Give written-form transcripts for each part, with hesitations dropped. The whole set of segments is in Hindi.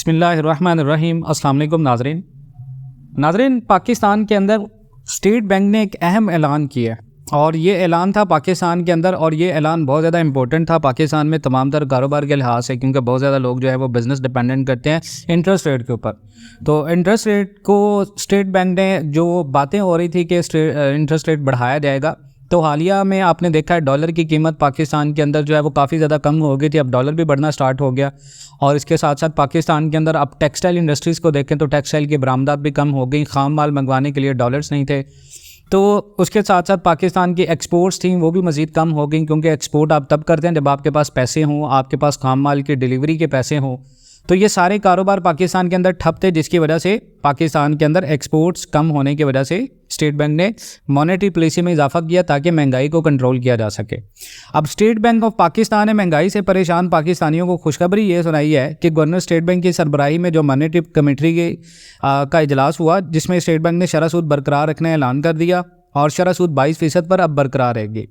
बिस्मिल्लाहिर्रहमानिर्रहीम। अस्सलाम वालेकुम नाज़रीन, पाकिस्तान के अंदर स्टेट बैंक ने एक अहम ऐलान किया और ये ऐलान था पाकिस्तान के अंदर, और ये ऐलान बहुत ज़्यादा इंपॉर्टेंट था पाकिस्तान में तमाम तर कारोबार के लिहाज से, क्योंकि बहुत ज़्यादा लोग जो है वो बिज़नेस डिपेंडेंट करते हैं इंटरेस्ट रेट के ऊपर। तो इंटरेस्ट रेट को स्टेट बैंक ने जो बातें हो रही थी कि इंटरेस्ट रेट बढ़ाया जाएगा, तो हालिया में आपने देखा है डॉलर की कीमत पाकिस्तान के अंदर जो है वो काफ़ी ज़्यादा कम हो गई थी। अब डॉलर भी बढ़ना स्टार्ट हो गया, और इसके साथ साथ पाकिस्तान के अंदर अब टेक्सटाइल इंडस्ट्रीज़ को देखें तो टेक्सटाइल की बरामदात भी कम हो गई, ख़ाम माल मंगवाने के लिए डॉलर्स नहीं थे। तो उसके साथ साथ पाकिस्तान की एक्सपोर्ट्स थी वो भी मज़ीद कम हो गई, क्योंकि एक्सपोर्ट आप तब करते हैं जब आपके पास पैसे हों, आपके पास ख़ाम माल की डिलीवरी के पैसे हों। तो ये सारे कारोबार पाकिस्तान के अंदर ठप थे, जिसकी वजह से पाकिस्तान के अंदर एक्सपोर्ट्स कम होने की वजह से स्टेट बैंक ने मॉनेटरी पॉलिसी में इजाफा किया ताकि महंगाई को कंट्रोल किया जा सके। अब स्टेट बैंक ऑफ पाकिस्तान ने महंगाई से परेशान पाकिस्तानियों को खुशखबरी ये सुनाई है कि गवर्नर स्टेट बैंक की सरबराही में जो मॉनेटरी कमेटी का इजलास हुआ, जिसमें स्टेट बैंक ने शरह सूद बरकरार रखने का ऐलान कर दिया और शरह सूद 22% पर अब बरकरार रहेगी।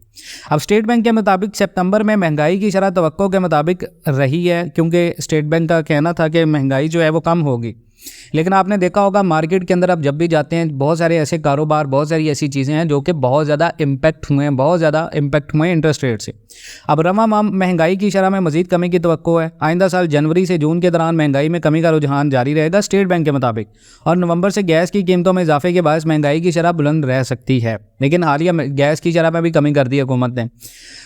अब स्टेट बैंक के मुताबिक सितंबर में महंगाई की शरह तवक्को के मुताबिक रही है, क्योंकि स्टेट बैंक का कहना था कि महंगाई जो है वो कम होगी। लेकिन आपने देखा होगा मार्केट के अंदर आप जब भी जाते हैं, बहुत सारे ऐसे कारोबार, बहुत सारी ऐसी चीज़ें हैं जो कि बहुत ज़्यादा इम्पैक्ट हुए हैं, बहुत ज़्यादा इम्पैक्ट हुए इंटरेस्ट रेट से। अब रवा महंगाई की शरह में मज़ीद कमी की तवक्को है। आइंदा साल जनवरी से जून के दौरान महंगाई में कमी का रुझान जारी रहेगा स्टेट बैंक के मुताबिक, और नवंबर से गैस की कीमतों में इजाफे के बायस महंगाई की शरह बुलंद रह सकती है। लेकिन हालिया में गैस की शरह में भी कमी कर दी हुकूमत ने।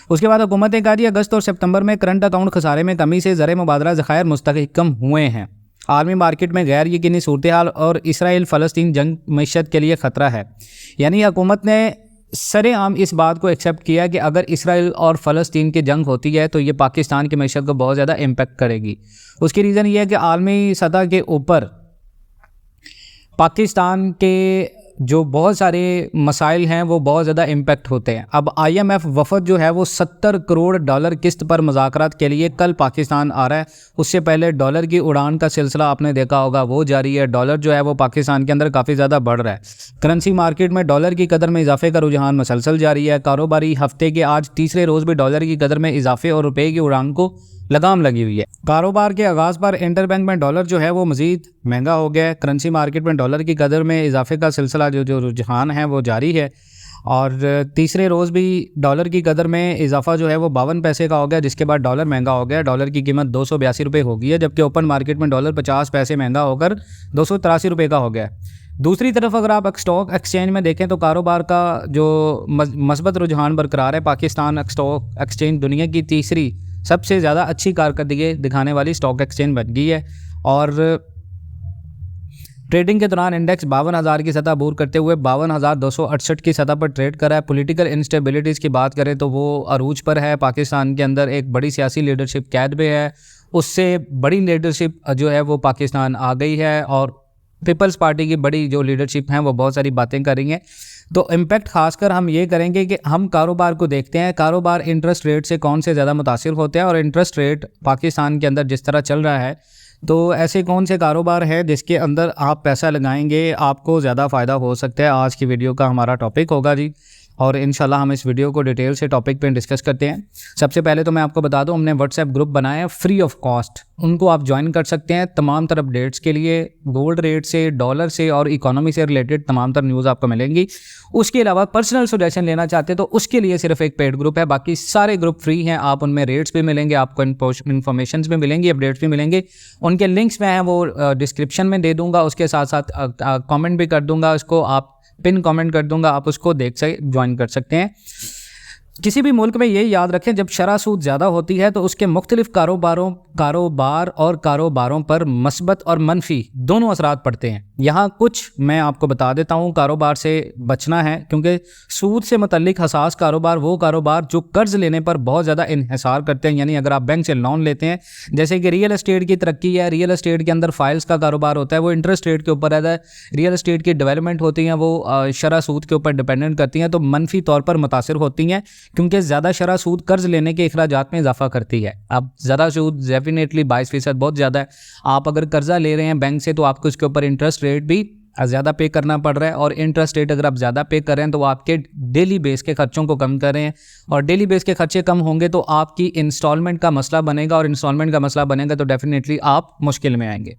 उसके बाद हुकूमत ने कहा जी अगस्त और सितंबर में करंट अकाउंट खसारे में कमी से ज़र मुबादला ज़खायर मुस्तहकम हुए हैं। आलमी मार्केट में गैर यकीनी सूरत हाल और इसराइल फ़लस्तीन जंग मईशत के लिए ख़तरा है। यानी हुकूमत ने सरेआम इस बात को एक्सेप्ट किया कि अगर इसराइल और फ़लस्तीन की जंग होती है तो ये पाकिस्तान की मईशत को बहुत ज़्यादा इम्पेक्ट करेगी। उसकी रीज़न ये है कि आलमी सतह के ऊपर पाकिस्तान के जो बहुत सारे मसाइल हैं वो बहुत ज़्यादा इम्पेक्ट होते हैं। अब IMF वफद जो है वो $70 करोड़ किस्त पर मुज़ाकरात के लिए कल पाकिस्तान आ रहा है। उससे पहले डॉलर की उड़ान का सिलसिला आपने देखा होगा वो जारी है। डॉलर जो है वो पाकिस्तान के अंदर काफ़ी ज़्यादा बढ़ रहा है। करेंसी मार्केट में डॉलर की कदर में इजाफे का रुझान मसलसल जारी है। कारोबारी हफ्ते के आज तीसरे रोज़ भी डॉलर की कदर में इजाफे और रुपये की उड़ान को लगाम लगी हुई है। कारोबार के आगाज़ पर इंटरबैंक में डॉलर जो है वो मज़ीद महंगा हो गया है। करेंसी मार्केट में डॉलर की कदर में इजाफे का सिलसिला जो रुझान है वो जारी है, और तीसरे रोज़ भी डॉलर की कदर में इजाफा जो है वो 52 पैसे का हो गया, जिसके बाद डॉलर महंगा हो गया। डॉलर की कीमत 282 रुपये हो गई है, जबकि ओपन मार्केट में डॉलर 50 पैसे महंगा होकर 283 रुपये का हो गया। दूसरी तरफ अगर आप स्टॉक एक्सचेंज में देखें तो कारोबार का जो मस्बत रुझान बरकरार है। पाकिस्तान स्टॉक एक्सचेंज दुनिया की तीसरी सबसे ज़्यादा अच्छी कारकर्दगी दिखाने वाली स्टॉक एक्सचेंज बन गई है, और ट्रेडिंग के दौरान इंडेक्स 52,000 की सतह अबूर करते हुए 52,268 की सतह पर ट्रेड कर रहा है। पॉलिटिकल इंस्टेबिलिटीज़ की बात करें तो वो अरूज पर है। पाकिस्तान के अंदर एक बड़ी सियासी लीडरशिप कैद में है, उससे बड़ी लीडरशिप जो है वो पाकिस्तान आ गई है, और पीपल्स पार्टी की बड़ी जो लीडरशिप हैं वो बहुत सारी बातें कर रही हैं। तो इम्पैक्ट खासकर हम ये करेंगे कि हम कारोबार को देखते हैं, कारोबार इंटरेस्ट रेट से कौन से ज़्यादा मुतासिर होते हैं, और इंटरेस्ट रेट पाकिस्तान के अंदर जिस तरह चल रहा है तो ऐसे कौन से कारोबार है जिसके अंदर आप पैसा लगाएंगे आपको ज़्यादा फ़ायदा हो सकता है। आज की वीडियो का हमारा टॉपिक होगा जी, और इंशाल्लाह हम इस वीडियो को डिटेल से टॉपिक पे डिस्कस करते हैं। सबसे पहले तो मैं आपको बता दूं, हमने व्हाट्सएप ग्रुप बनाया है फ्री ऑफ कॉस्ट, उनको आप ज्वाइन कर सकते हैं। तमाम तर अपडेट्स के लिए गोल्ड रेट से, डॉलर से और इकोनॉमी से रिलेटेड तमाम तर न्यूज़ आपको मिलेंगी। उसके अलावा पर्सनल सजेशन लेना चाहते हैं तो उसके लिए सिर्फ एक पेड ग्रुप है, बाकी सारे ग्रुप फ्री हैं। आप उनमें रेट्स भी मिलेंगे, आपको इन्फॉर्मेशन भी मिलेंगी, अपडेट्स भी मिलेंगे। उनके लिंक्स मैं वो डिस्क्रिप्शन में दे दूँगा, उसके साथ साथ कॉमेंट भी कर दूँगा, उसको आप पिन कमेंट कर दूंगा, आप उसको देख से ज्वाइन कर सकते हैं। किसी भी मुल्क में ये याद रखें, जब शरह सूद ज़्यादा होती है तो उसके मुख्तलिफ कारोबार और कारोबारों पर मस्बत और मनफी दोनों असरात पड़ते हैं। यहाँ कुछ मैं आपको बता देता हूँ कारोबार से बचना है, क्योंकि सूद से मुतल्लिक हसास कारोबार वो कारोबार जो कर्ज लेने पर बहुत ज़्यादा इन्हिसार करते हैं। यानी अगर आप बैंक से लोन लेते हैं, जैसे कि रियल एस्टेट की तरक्की है, रियल एस्टेट के अंदर फाइल्स का कारोबार होता है, वो इंटरेस्ट रेट के ऊपर रहता है। रियल एस्टेट की डेवलपमेंट होती हैं वो शरह सूद के ऊपर डिपेंडेंट करती हैं, तो मनफी तौर पर मुतासिर होती हैं, क्योंकि ज़्यादा शरह सूद कर्ज लेने के अखराजात में इजाफा करती है। अब ज़्यादा सूद डेफिनेटली 22% बहुत ज़्यादा है। आप अगर कर्जा ले रहे हैं बैंक से तो आपको इसके ऊपर इंटरेस्ट रेट भी ज़्यादा पे करना पड़ रहा है, और इंटरेस्ट रेट अगर आप ज़्यादा पे कर रहे हैं तो आपके डेली बेस के खर्चों को कम कर रहे हैं, और डेली बेस के खर्चे कम होंगे तो आपकी इंस्टॉलमेंट का मसला बनेगा, और इंस्टॉलमेंट का मसला बनेगा तो डेफिनेटली आप मुश्किल में आएंगे।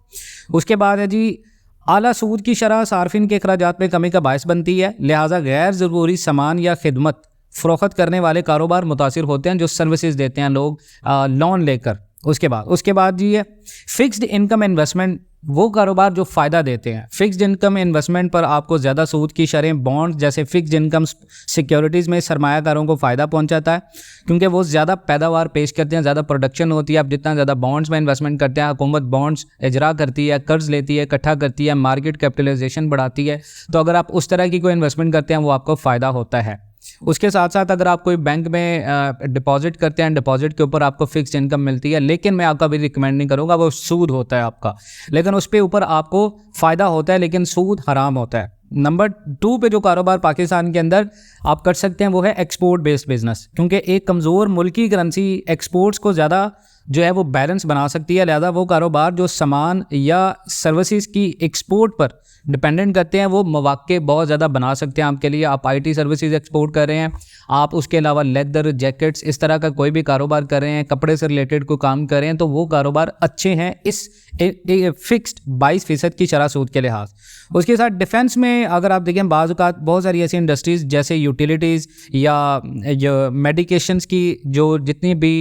उसके बाद है जी, आला सूद की शरह सार्फिन के अखराजात में कमी का बायस बनती है, लिहाजा गैर ज़रूरी सामान या खिदमत फ़रोख्त करने वाले कारोबार मुतासिर होते हैं जो सर्विसेज देते हैं लोग लोन लेकर। उसके बाद जी है फिक्स्ड इनकम इन्वेस्टमेंट, वो कारोबार जो फ़ायदा देते हैं। फिक्स्ड इनकम इन्वेस्टमेंट पर आपको ज़्यादा सूद की शरह बॉन्ड जैसे फिक्स्ड इनकम सिक्योरिटीज़ में सरमायाकारों को फ़ायदा पहुंचाता है, क्योंकि वो ज़्यादा पैदावार पेश करते हैं, ज़्यादा प्रोडक्शन होती है। आप जितना ज़्यादा बॉन्ड्स में इन्वेस्टमेंट करते हैं, हुकूमत बॉन्ड्स इजरा करती है, कर्ज लेती है, इकट्ठा करती है, मार्केट कैपिटलाइजेशन बढ़ाती है, तो अगर आप उस तरह की कोई इन्वेस्टमेंट करते हैं वो आपको फ़ायदा होता है। उसके साथ साथ अगर आप कोई बैंक में डिपॉजिट करते हैं, डिपॉजिट के ऊपर आपको फिक्स्ड इनकम मिलती है, लेकिन मैं आपका भी रिकमेंड नहीं करूँगा, वो सूद होता है आपका, लेकिन उस पे ऊपर आपको फ़ायदा होता है, लेकिन सूद हराम होता है। नंबर 2 पे जो कारोबार पाकिस्तान के अंदर आप कर सकते हैं वो है एक्सपोर्ट बेस्ड बिजनेस, क्योंकि एक कमज़ोर मुल्की करेंसी एक्सपोर्ट्स को ज़्यादा जो है वो बैलेंस बना सकती है। लिहाजा वो कारोबार जो सामान या सर्विसेज की एक्सपोर्ट पर डिपेंडेंट करते हैं वो मौके बहुत ज़्यादा बना सकते हैं आपके लिए। आप आईटी सर्विसेज एक्सपोर्ट कर रहे हैं, आप उसके अलावा लेदर जैकेट्स इस तरह का कोई भी कारोबार कर रहे हैं, कपड़े से रिलेटेड कोई काम कर रहे हैं, तो वो कारोबार अच्छे हैं इस फिक्स्ड 22% की शरह सूद के लिहाज। उसके साथ डिफेंस में अगर आप देखें, बाज़ औक़ात बहुत सारी ऐसी इंडस्ट्रीज़ जैसे यूटिलिटीज़ या मेडिकेशंस की जो जितनी भी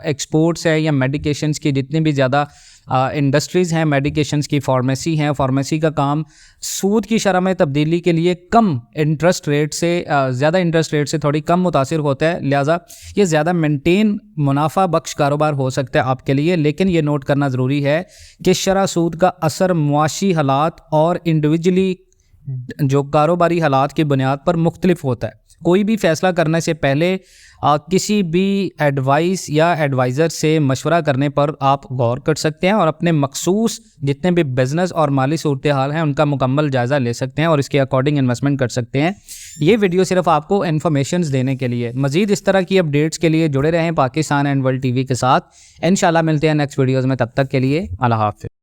एक्सपोर्ट्स है, या मेडिकेशंस की जितनी भी ज़्यादा इंडस्ट्रीज़ हैं, मेडिकेशंस की फार्मेसी हैं, फार्मेसी का काम सूद की शरह में तब्दीली के लिए कम इंटरेस्ट रेट से ज़्यादा इंटरेस्ट रेट से थोड़ी कम मुतासिर होता है। लिहाजा ये ज़्यादा मेंटेन मुनाफा बख्श कारोबार हो सकता है आपके लिए, लेकिन ये नोट करना ज़रूरी है कि शरह सूद का असर मुआशी हालात और इंडिविजुअली जो कारोबारी हालात की बुनियाद पर मुख्तलिफ होता है। कोई भी फ़ैसला करने से पहले किसी भी एडवाइस या एडवाइज़र से मशवरा करने पर आप गौर कर सकते हैं, और अपने मखसूस जितने भी बिज़नेस और माली सूरत हाल हैं उनका मुकम्मल जायज़ा ले सकते हैं और इसके अकॉर्डिंग इन्वेस्टमेंट कर सकते हैं। ये वीडियो सिर्फ आपको इन्फॉर्मेशंस देने के लिए। मज़ीद इस तरह की अपडेट्स के लिए जुड़े रहें पाकिस्तान एंड वर्ल्ड TV के साथ। इंशाल्लाह मिलते हैं नेक्स्ट वीडियोज़ में, तब तक के लिए अल्लाह हाफ़िज़।